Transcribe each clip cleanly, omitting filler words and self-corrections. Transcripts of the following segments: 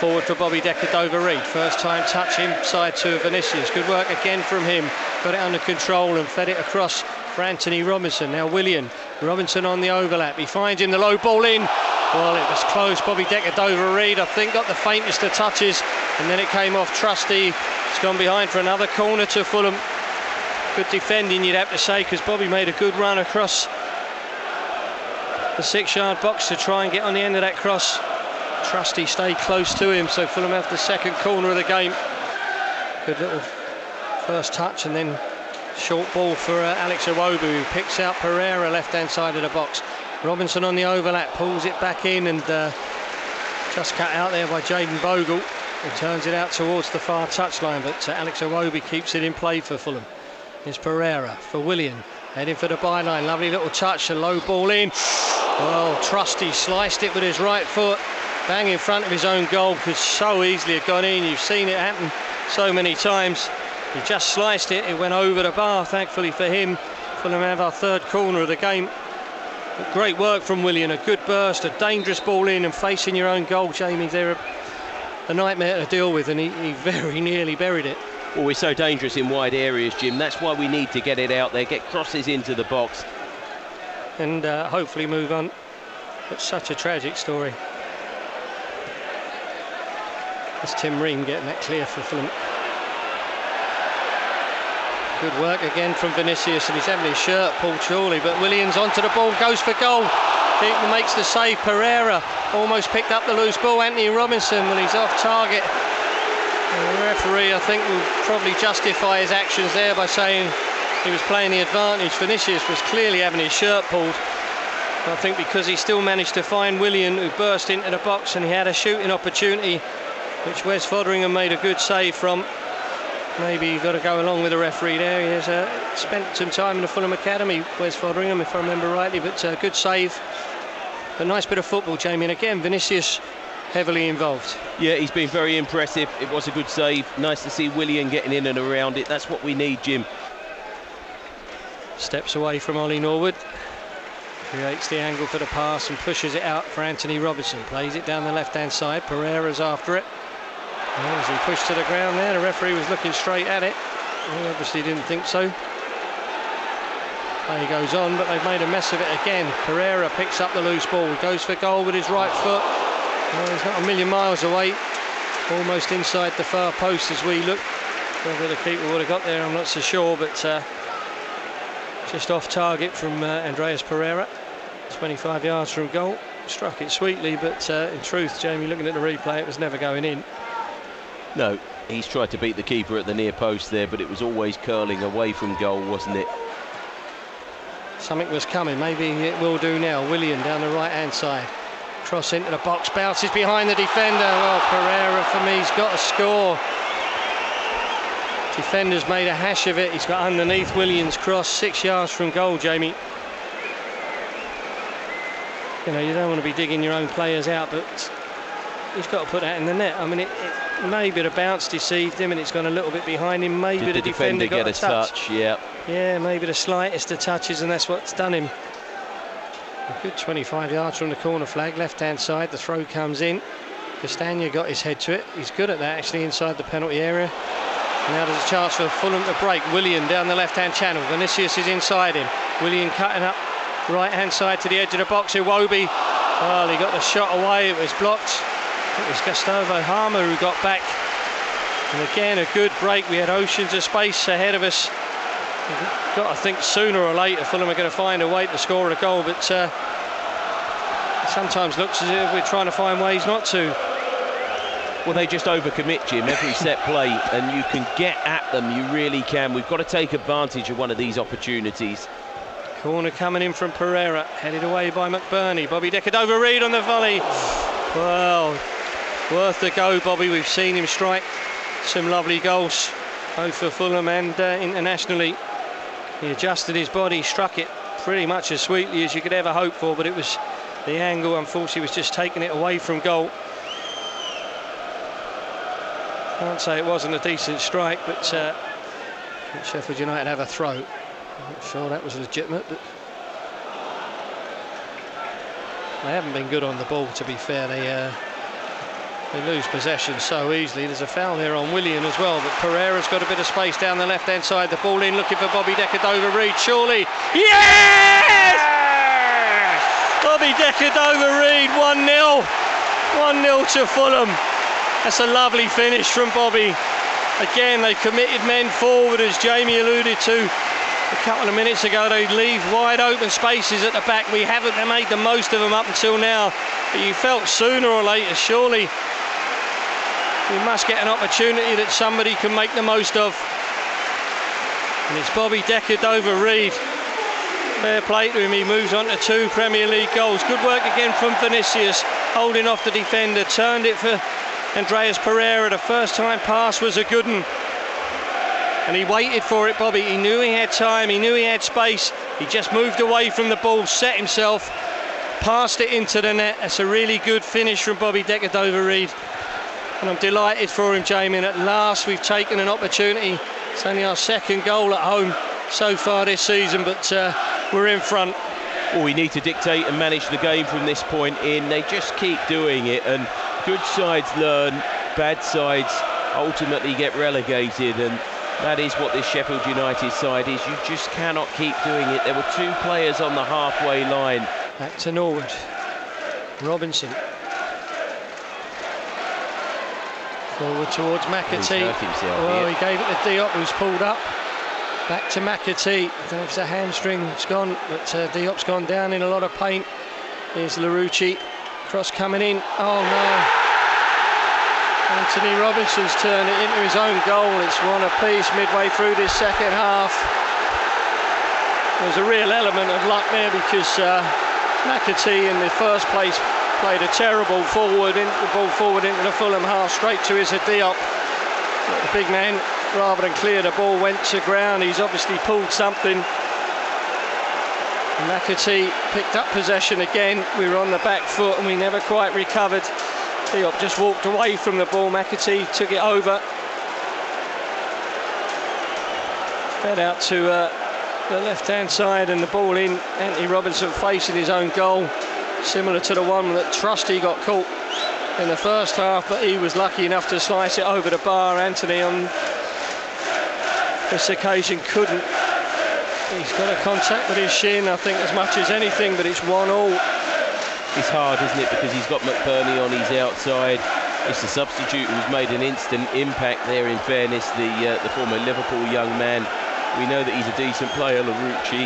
forward for Bobby Decordova-Reid. First time touch inside to Vinicius. Good work again from him. Got it under control and fed it across for Anthony Robinson. Now Willian. Robinson on the overlap. He finds him, the low ball in. Well, it was close. Bobby Decordova-Reid, I think, got the faintest of touches, and then it came off Trusty. It's gone behind for another corner to Fulham. Good defending, you'd have to say, because Bobby made a good run across the 6-yard box to try and get on the end of that cross. Trusty stayed close to him, so Fulham have the second corner of the game. Good little first touch, and then short ball for Alex Iwobi, who picks out Pereira left-hand side of the box. Robinson on the overlap, pulls it back in, and just cut out there by Jayden Bogle, who turns it out towards the far touchline, but Alex Iwobi keeps it in play for Fulham. Here's Pereira for Willian, heading for the byline. Lovely little touch, a low ball in. Well, Trusty sliced it with his right foot, bang in front of his own goal, could so easily have gone in. You've seen it happen so many times. He just sliced it, it went over the bar, thankfully for him. Fulham have our third corner of the game. But great work from Willian, a good burst, a dangerous ball in, and facing your own goal, Jamie, they're a nightmare to deal with, and he very nearly buried it. Well, we're so dangerous in wide areas, Jim. That's why we need to get it out there, get crosses into the box. And hopefully move on. It's such a tragic story. That's Tim Ream getting that clear for Fulham. Good work again from Vinicius, and he's having his shirt pulled surely, but Williams onto the ball, goes for goal. Keeper makes the save. Pereira almost picked up the loose ball. Anthony Robinson, well, he's off target. The referee, I think, will probably justify his actions there by saying he was playing the advantage. Vinicius was clearly having his shirt pulled. I think because he still managed to find Willian, who burst into the box, and he had a shooting opportunity, which Wes Fotheringham made a good save from. Maybe you've got to go along with the referee there. He has spent some time in the Fulham Academy, Wes Fotheringham, if I remember rightly, but good save. A nice bit of football, Jamie, and again, Vinicius heavily involved. Yeah, he's been very impressive. It was a good save. Nice to see Willian getting in and around it. That's what we need, Jim. Steps away from Ollie Norwood. Creates the angle for the pass and pushes it out for Anthony Robinson. Plays it down the left-hand side. Pereira's after it. Well, as he pushed to the ground there, the referee was looking straight at it. He obviously didn't think so. Play goes on, but they've made a mess of it again. Pereira picks up the loose ball, goes for goal with his right foot. Well, he's not a million miles away, almost inside the far post as we look. Whether the keeper would have got there, I'm not so sure, but just off target from Andreas Pereira. 25 yards from goal. Struck it sweetly, but in truth, Jamie, looking at the replay, it was never going in. No, he's tried to beat the keeper at the near post there, but it was always curling away from goal, wasn't it? Something was coming, maybe it will do now. Willian down the right-hand side. Cross into the box, bounces behind the defender. Well, Pereira, for me, he's got to score. Defender's made a hash of it. He's got underneath Williams' cross, 6 yards from goal, Jamie. You know, you don't want to be digging your own players out, but he's got to put that in the net. I mean, maybe the bounce deceived him and it's gone a little bit behind him. Maybe Did the defender got get a touch? Yeah. Yeah, maybe the slightest of touches, and that's what's done him. A good 25 yards from the corner flag, left-hand side. The throw comes in. Castagna got his head to it. He's good at that, actually, inside the penalty area. Now there's a chance for Fulham to break. Willian down the left-hand channel. Vinicius is inside him. Willian cutting up right-hand side to the edge of the box. Iwobi, well, he got the shot away. It was blocked. It was Gustavo Harmer who got back. And again, a good break. We had oceans of space ahead of us. We've got to think sooner or later Fulham are going to find a way to score a goal, but it sometimes looks as if we're trying to find ways not to. Well, they just overcommit, Jim, every set play, and you can get at them, you really can. We've got to take advantage of one of these opportunities. Corner coming in from Pereira, headed away by McBurney. Bobby Decordova-Reid on the volley. Well, worth the go, Bobby. We've seen him strike some lovely goals, both for Fulham and internationally. He adjusted his body, struck it pretty much as sweetly as you could ever hope for, but it was the angle, unfortunately, was just taking it away from goal. Can't say it wasn't a decent strike, but Sheffield United have a throw. I'm not sure that was legitimate, but they haven't been good on the ball, to be fair. They lose possession so easily. There's a foul here on Willian as well, but Pereira's got a bit of space down the left-hand side. The ball in, looking for Bobby Decordova-Reid, surely. Yes! Bobby Decordova-Reid, 1-0. 1-0 to Fulham. That's a lovely finish from Bobby. Again, they committed men forward, as Jamie alluded to a couple of minutes ago. They leave wide open spaces at the back. We haven't made the most of them up until now. But you felt sooner or later, surely, we must get an opportunity that somebody can make the most of. And it's Bobby Decordova-Reid. Fair play to him, he moves on to 2 Premier League goals. Good work again from Vinicius, holding off the defender, turned it for Andreas Pereira. The first time pass was a good one. And he waited for it, Bobby. He knew he had time, he knew he had space. He just moved away from the ball, set himself, passed it into the net. That's a really good finish from Bobby Decordova-Reid. And I'm delighted for him, Jamie. And at last we've taken an opportunity. It's only our second goal at home so far this season, but we're in front. Well, we need to dictate and manage the game from this point in. They just keep doing it, and good sides learn, bad sides ultimately get relegated, and that is what this Sheffield United side is. You just cannot keep doing it. There were 2 players on the halfway line. Back to Norwood. Robinson. Forward towards McAtee. Well, he gave it to Diop, who's pulled up. Back to McAtee. I don't know if it's a hamstring that's gone, but Diop's gone down in a lot of pain. Here's Larouci. Cross coming in. Oh no. Anthony Robinson's turned it into his own goal. It's 1 apiece midway through this second half. There's a real element of luck there, because McAtee in the first place played a terrible ball forward into the Fulham half, straight to his Diop. But the big man, rather than clear the ball, went to ground. He's obviously pulled something. And McAtee picked up possession again. We were on the back foot and we never quite recovered. Diop just walked away from the ball. McAtee took it over. Fed out to the left-hand side, and the ball in. Anthony Robinson facing his own goal, similar to the one that Trusty got caught in the first half, but he was lucky enough to slice it over the bar. Anthony on this occasion couldn't. He's got a contact with his shin, I think, as much as anything, but it's 1-1. It's hard, isn't it, because he's got McBurney on his outside. It's the substitute who's made an instant impact there, in fairness, the former Liverpool young man. We know that he's a decent player, Larouci.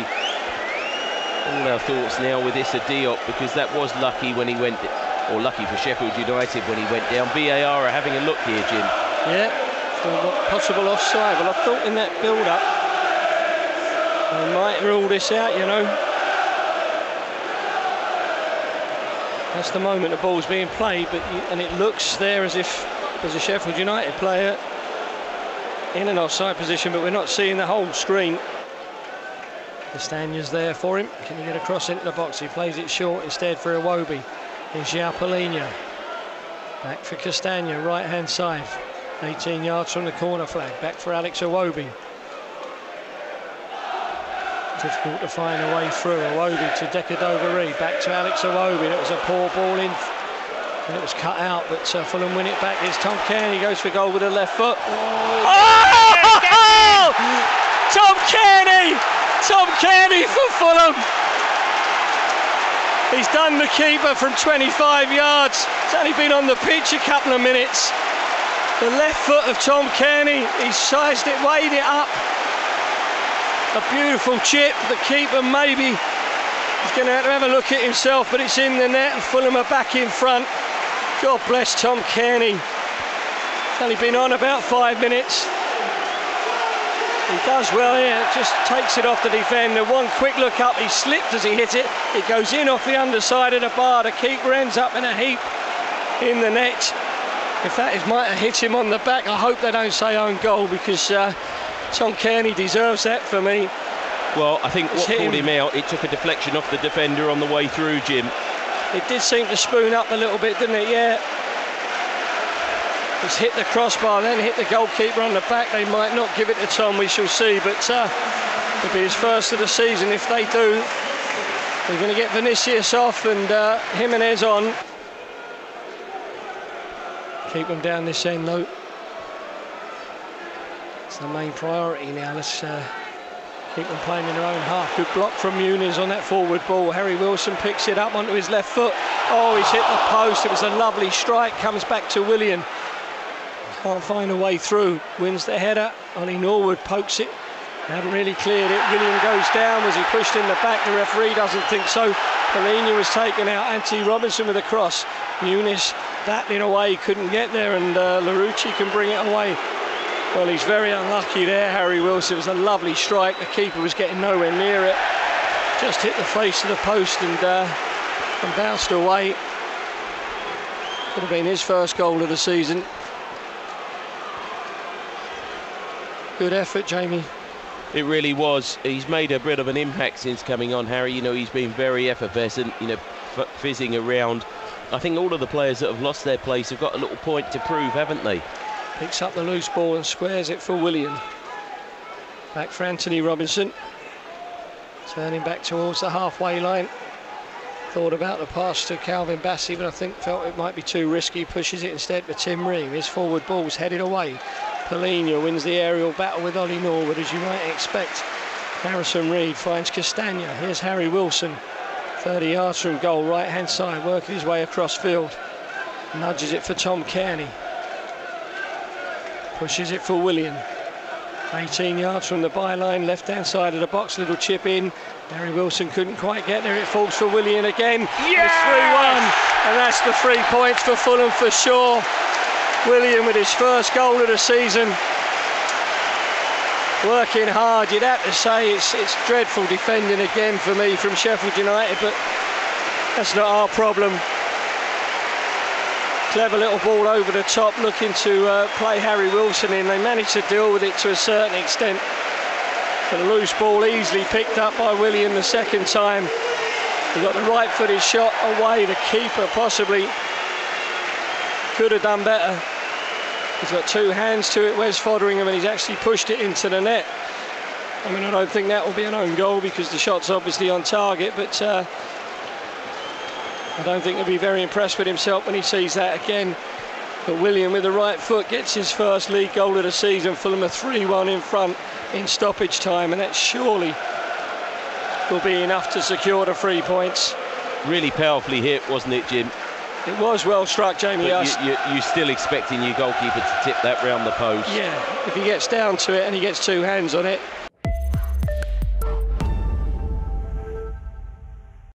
All our thoughts now with this Diop, because that was lucky when he went, or lucky for Sheffield United when he went down. VAR are having a look here, Jim. Yeah, possible offside. Well, I thought in that build-up they might rule this out, you know. That's the moment the ball's being played, and it looks there as if there's a Sheffield United player in an offside position, but we're not seeing the whole screen. Castagna's there for him. Can he get across into the box? He plays it short instead for Iwobi. Here's João Palhinha. Back for Castagna, right-hand side. 18 yards from the corner flag. Back for Alex Iwobi. Difficult to find a way through. Iwobi to Decordova-Reid. Back to Alex Iwobi. That was a poor ball in. And it was cut out, but Fulham win it back. Here's Tom Cairney, goes for goal with the left foot. Oh! Tom Cairney! Tom Cairney for Fulham. He's done the keeper from 25 yards. He's only been on the pitch a couple of minutes. The left foot of Tom Cairney, he's sized it, weighed it up. A beautiful chip. The keeper maybe he's going to have a look at himself, but it's in the net, and Fulham are back in front. God bless Tom Cairney. He's only been on about 5 minutes. He does well here, just takes it off the defender. One quick look up, he slipped as he hit it. It goes in off the underside of the bar. The keeper ends up in a heap in the net. If that might have hit him on the back, I hope they don't say own goal, because Tom Cairney deserves that for me. Well, I think what pulled him out, it took a deflection off the defender on the way through, Jim. It did seem to spoon up a little bit, didn't it? Yeah. It's hit the crossbar, then hit the goalkeeper on the back. They might not give it to Tom, we shall see, but it'll be his first of the season. If they do, they're going to get Vinicius off and Jimenez on. Keep them down this end though. It's the main priority now. Let's keep them playing in their own half. Good block from Muniz on that forward ball. Harry Wilson picks it up onto his left foot. Oh, he's hit the post. It was a lovely strike. Comes back to Willian. Can't find a way through. Wins the header. Ollie Norwood pokes it. Haven't really cleared it. Willian goes down. Was he pushed in the back? The referee doesn't think so. Polina was taken out. Anthony Robinson with a cross. Muniz battling away. Couldn't get there, and Larouci can bring it away. Well, he's very unlucky there, Harry Wilson. It was a lovely strike. The keeper was getting nowhere near it. Just hit the face of the post and bounced away. Could have been his first goal of the season. Good effort, Jamie. It really was. He's made a bit of an impact since coming on, Harry. You know, he's been very effervescent, you know, fizzing around. I think all of the players that have lost their place have got a little point to prove, haven't they? Picks up the loose ball and squares it for Willian. Back for Anthony Robinson. Turning back towards the halfway line. Thought about the pass to Calvin Bassey, but I think felt it might be too risky. Pushes it instead for Tim Ream. His forward ball's headed away. Polina wins the aerial battle with Ollie Norwood, as you might expect. Harrison Reed finds Castagna. Here's Harry Wilson. 30 yards from goal, right hand side, working his way across field. Nudges it for Tom Kearney. Pushes it for Willian. 18 yards from the byline, left hand side of the box, little chip in. Harry Wilson couldn't quite get there. It falls for Willian again. Yes! It's 3-1, and that's the 3 points for Fulham for sure. Willian with his first goal of the season. Working hard, you'd have to say. It's dreadful defending again for me from Sheffield United, but that's not our problem. Clever little ball over the top, looking to play Harry Wilson in. They managed to deal with it to a certain extent. But a loose ball easily picked up by Willian the second time. He got the right-footed shot away. The keeper possibly could have done better. He's got 2 hands to it, Wes Fotheringham, and he's actually pushed it into the net. I mean, I don't think that will be an own goal because the shot's obviously on target, but I don't think he'll be very impressed with himself when he sees that again. But Willian with the right foot gets his first league goal of the season. Fulham are 3-1 in front in stoppage time, and that surely will be enough to secure the 3 points. Really powerfully hit, wasn't it, Jim? It was well struck, Jamie. You're still expecting your goalkeeper to tip that round the post. Yeah, if he gets down to it and he gets 2 hands on it,